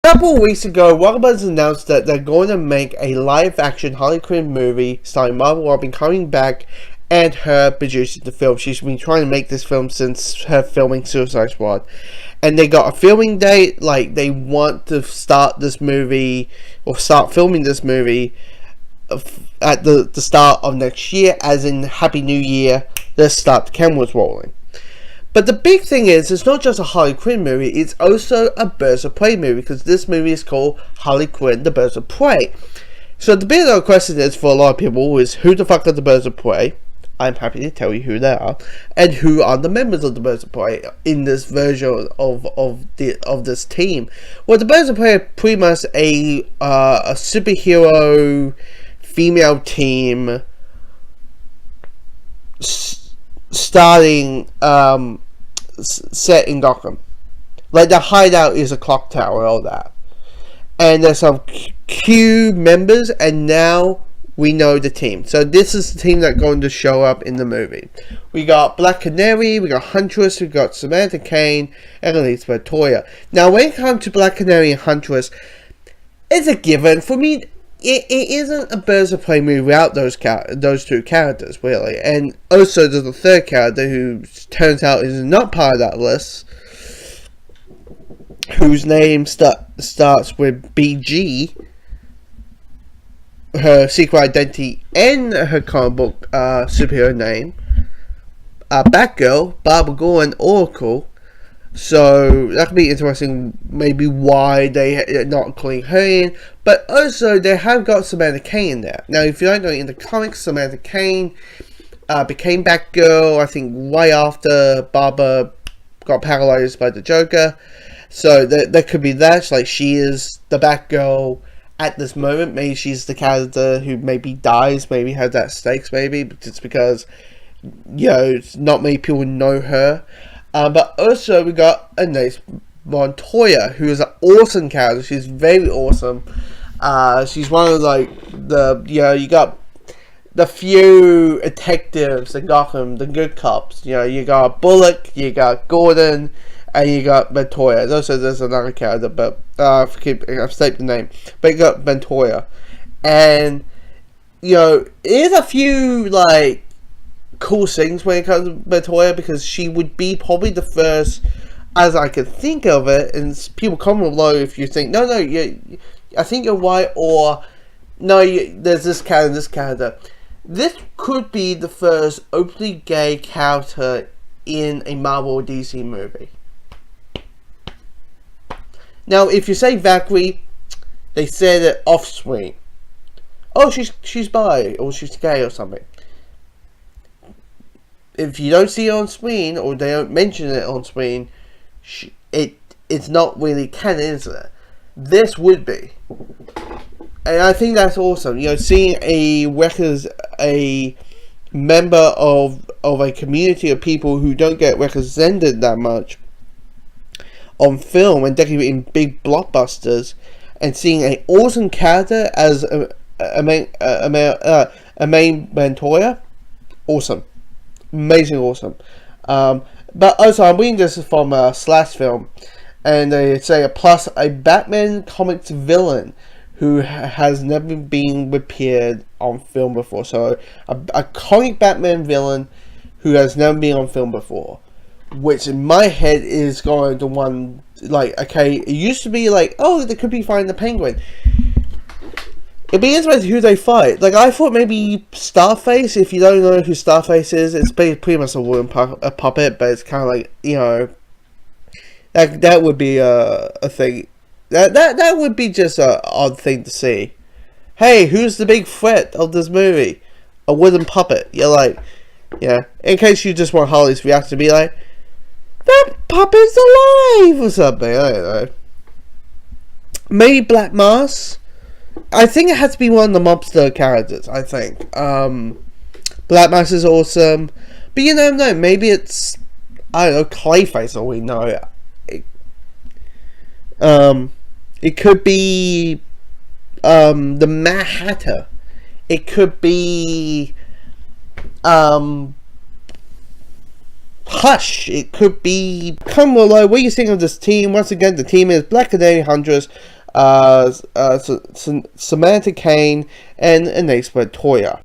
A couple of weeks ago, Warner Bros. Announced that they're going to make a live-action Harley Quinn movie starring Margot Robbie coming back and her producing the film. She's been trying to make this film since her filming Suicide Squad. And they got a filming date, like they want to start this movie, or start filming this movie at the start of next year, as in Happy New Year, let's start the cameras rolling. But the big thing is, it's not just a Harley Quinn movie, it's also a Birds of Prey movie, because this movie is called Harley Quinn, the Birds of Prey. So the big question is, for a lot of people, is who the fuck are the Birds of Prey? I'm happy to tell you who they are, and who are the members of the Birds of Prey in this version of this team. Well, the Birds of Prey are pretty much a superhero female team starting set in Gotham. Like, the hideout is a clock tower, all that. And there's some Q members, and now we know the team. So this is the team that's going to show up in the movie. We got Black Canary, we got Huntress, we got Samantha Cain, and Elizabeth Toya. Now, when it comes to Black Canary and Huntress, it's a given. For me, it isn't a Birds of Prey movie without those two characters, really. And also, there's a third character who turns out is not part of that list, whose name starts with BG, her secret identity and her comic book superhero name. Batgirl, Barbara Gordon, Oracle. So that could be interesting, maybe why they're not including her in. But also, they have got Samantha Cain in there. Now, if you don't know, in the comics, Samantha Cain became Batgirl, I think, right after Barbara got paralyzed by the Joker. So there could be that. Like, she is the Batgirl at this moment. Maybe she's the character who maybe dies, maybe has that stakes, maybe. Just because, you know, not many people know her. But also, we got a nice Montoya, who is an awesome character. She's very awesome. She's one of, like, you got the few detectives in Gotham, the good cops. You know, you got Bullock, you got Gordon, and you got Montoya. Also, there's another character, but I've stated the name. But you got Montoya. And, you know, there's a few, like, cool things when it comes to Montoya, because she would be probably the first, as I can think of it, and people comment below if you think, no, I think you're right, or no, there's this character. This could be the first openly gay character in a Marvel or DC movie. Now, if you say Valkyrie, they said it off screen. Oh, she's bi, or she's gay, or something. If you don't see it on screen, or they don't mention it on screen, it's not really canon, is it? This would be. And I think that's awesome. You know, seeing a member of a community of people who don't get represented that much on film, and definitely in big blockbusters, and seeing an awesome character as a main Montoya, awesome. Amazing, awesome. But also, I'm reading this from a Slash film, and they say plus a Batman comics villain who has never been appeared on film before. So a comic Batman villain who has never been on film before, which in my head is going to one, like, okay, it used to be like, oh, they could be fighting the Penguin. It'd be interesting who they fight. Like, I thought maybe Starface. If you don't know who Starface is, it's pretty much a wooden puppet, but it's kind of like, you know, that would be a thing. That would be just an odd thing to see. Hey, who's the big threat of this movie? A wooden puppet. You're like, yeah. In case you just want Harley's reaction to be like, that puppet's alive or something. I don't know. Maybe Black Mask. I think it has to be one of the mobster characters, I think. Black Mask is awesome. But you never know, maybe it's, I don't know, Clayface, or we know. It could be the Mad Hatter. It could be Hush. It could be... Comment below what you think of this team. Once again, the team is Black Canary, Huntress, Samantha Kane, and an expert Toya.